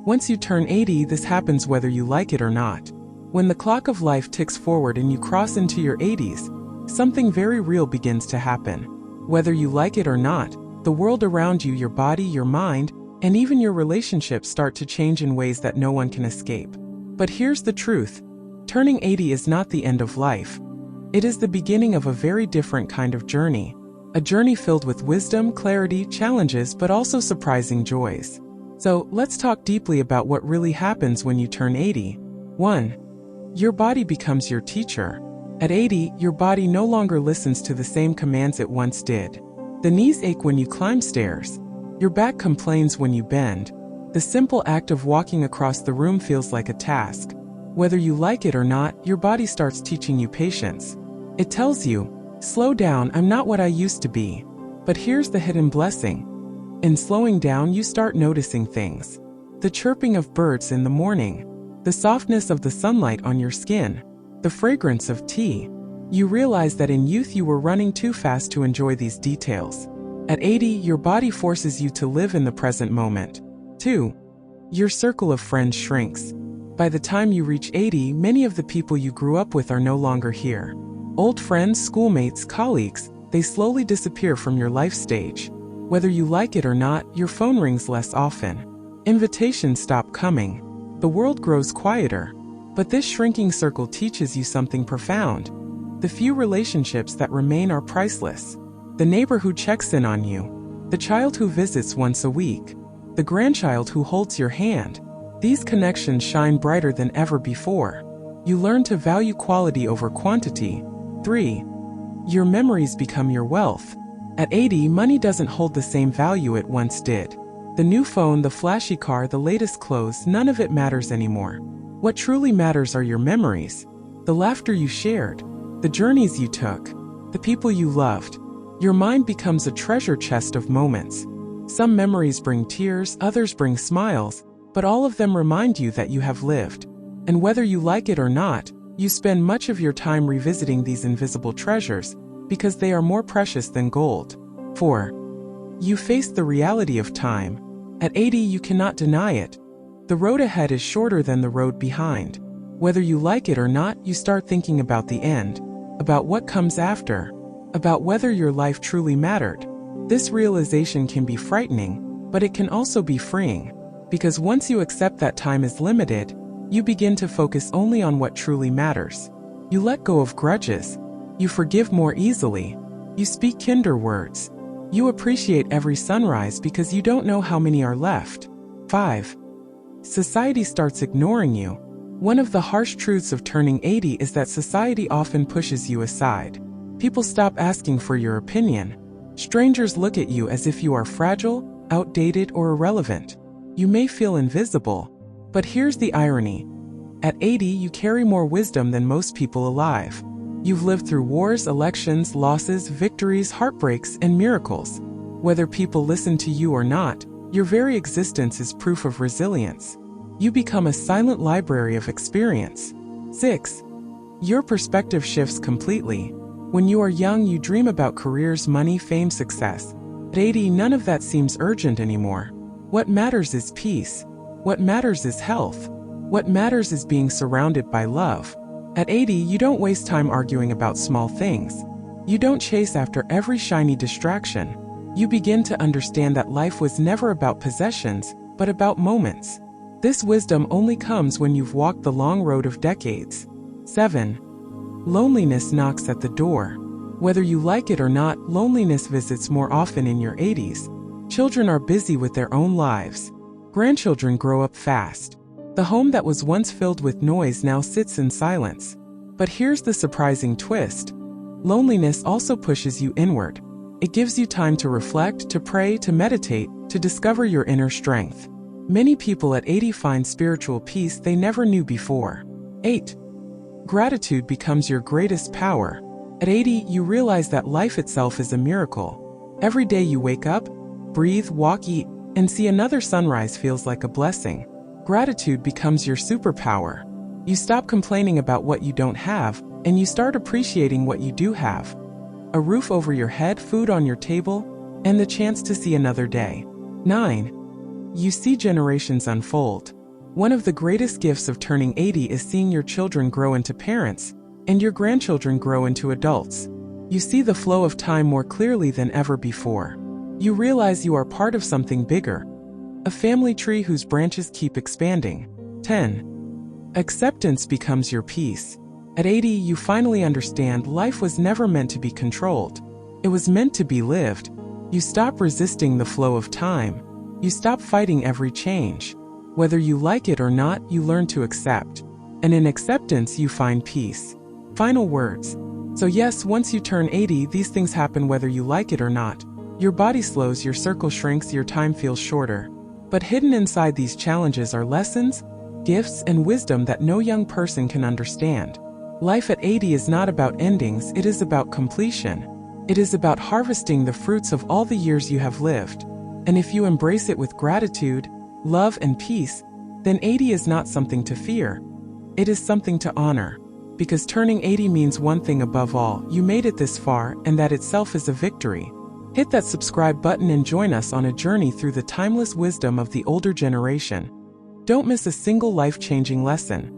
Once you turn 80, this happens whether you like it or not. When the clock of life ticks forward and you cross into your 80s, something very real begins to happen. Whether you like it or not, the world around you, your body, your mind, and even your relationships start to change in ways that no one can escape. But here's the truth. Turning 80 is not the end of life. It is the beginning of a very different kind of journey. A journey filled with wisdom, clarity, challenges, but also surprising joys. So, let's talk deeply about what really happens when you turn 80. 1. Your body becomes your teacher. At 80, your body no longer listens to the same commands it once did. The knees ache when you climb stairs. Your back complains when you bend. The simple act of walking across the room feels like a task. Whether you like it or not, your body starts teaching you patience. It tells you, slow down, I'm not what I used to be. But here's the hidden blessing. In slowing down, you start noticing things. The chirping of birds in the morning. The softness of the sunlight on your skin. The fragrance of tea. You realize that in youth you were running too fast to enjoy these details. At 80, your body forces you to live in the present moment. 2. Your circle of friends shrinks. By the time you reach 80, many of the people you grew up with are no longer here. Old friends, schoolmates, colleagues, they slowly disappear from your life stage. Whether you like it or not, your phone rings less often. Invitations stop coming. The world grows quieter. But this shrinking circle teaches you something profound. The few relationships that remain are priceless. The neighbor who checks in on you. The child who visits once a week. The grandchild who holds your hand. These connections shine brighter than ever before. You learn to value quality over quantity. 3. Your memories become your wealth. At 80, money doesn't hold the same value it once did. The new phone, the flashy car, the latest clothes, none of it matters anymore. What truly matters are your memories. The laughter you shared. The journeys you took. The people you loved. Your mind becomes a treasure chest of moments. Some memories bring tears, others bring smiles, but all of them remind you that you have lived. And whether you like it or not, you spend much of your time revisiting these invisible treasures, because they are more precious than gold. 4. You face the reality of time. At 80, you cannot deny it. The road ahead is shorter than the road behind. Whether you like it or not, you start thinking about the end, about what comes after, about whether your life truly mattered. This realization can be frightening, but it can also be freeing, because once you accept that time is limited, you begin to focus only on what truly matters. You let go of grudges. You forgive more easily. You speak kinder words. You appreciate every sunrise because you don't know how many are left. 5. Society starts ignoring you. One of the harsh truths of turning 80 is that society often pushes you aside. People stop asking for your opinion. Strangers look at you as if you are fragile, outdated, or irrelevant. You may feel invisible. But here's the irony. At 80, you carry more wisdom than most people alive. You've lived through wars, elections, losses, victories, heartbreaks, and miracles. Whether people listen to you or not, your very existence is proof of resilience. You become a silent library of experience. 6. Your perspective shifts completely. When you are young, you dream about careers, money, fame, success. At 80, none of that seems urgent anymore. What matters is peace. What matters is health. What matters is being surrounded by love. At 80, you don't waste time arguing about small things. You don't chase after every shiny distraction. You begin to understand that life was never about possessions, but about moments. This wisdom only comes when you've walked the long road of decades. 7. Loneliness knocks at the door. Whether you like it or not, loneliness visits more often in your 80s. Children are busy with their own lives. Grandchildren grow up fast. The home that was once filled with noise now sits in silence. But here's the surprising twist. Loneliness also pushes you inward. It gives you time to reflect, to pray, to meditate, to discover your inner strength. Many people at 80 find spiritual peace they never knew before. 8. Gratitude becomes your greatest power. At 80, you realize that life itself is a miracle. Every day you wake up, breathe, walk, eat, and see another sunrise feels like a blessing. Gratitude becomes your superpower. You stop complaining about what you don't have, and you start appreciating what you do have. A roof over your head, food on your table, and the chance to see another day. 9. you see generations unfold. One of the greatest gifts of turning 80 is seeing your children grow into parents, and your grandchildren grow into adults. You see the flow of time more clearly than ever before. You realize you are part of something bigger, a family tree whose branches keep expanding. 10. Acceptance becomes your peace. At 80, you finally understand life was never meant to be controlled. It was meant to be lived. You stop resisting the flow of time. You stop fighting every change. Whether you like it or not, you learn to accept. And in acceptance, you find peace. Final words. So yes, once you turn 80, these things happen whether you like it or not. Your body slows, your circle shrinks, your time feels shorter. But hidden inside these challenges are lessons, gifts, and wisdom that no young person can understand. Life at 80 is not about endings, it is about completion. It is about harvesting the fruits of all the years you have lived. And if you embrace it with gratitude, love, and peace, then 80 is not something to fear. It is something to honor. Because turning 80 means one thing above all: you made it this far, and that itself is a victory. Hit that subscribe button and join us on a journey through the timeless wisdom of the older generation. Don't miss a single life-changing lesson.